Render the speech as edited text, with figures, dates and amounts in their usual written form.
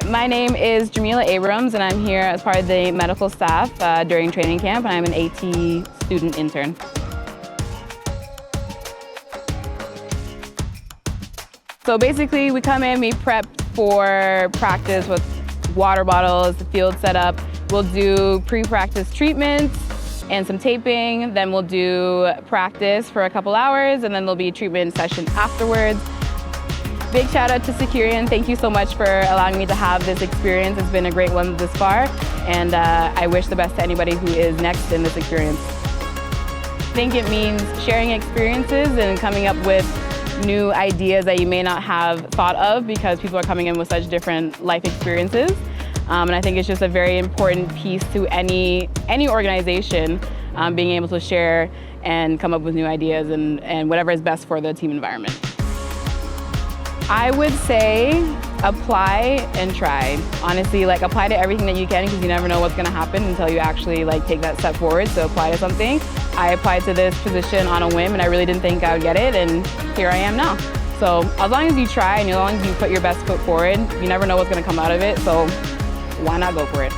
My name is Jamila Abrams, and I'm here as part of the medical staff during training camp, and I'm an AT student intern. So basically, we come in, we prep for practice with water bottles, the field setup. We'll do pre-practice treatments and some taping, then we'll do practice for a couple hours, and then there'll be a treatment session afterwards. Big shout out to Securian. Thank you so much for allowing me to have this experience. It's been a great one this far, and I wish the best to anybody who is next in this experience. I think it means sharing experiences and coming up with new ideas that you may not have thought of because people are coming in with such different life experiences. And I think it's just a very important piece to any organization, being able to share and come up with new ideas and whatever is best for the team environment. I would say apply and try. Honestly, apply to everything that you can because you never know what's going to happen until you actually take that step forward. So apply to something. I applied to this position on a whim and I really didn't think I would get it, and here I am now. So as long as you try and as long as you put your best foot forward, you never know what's going to come out of it. So why not go for it?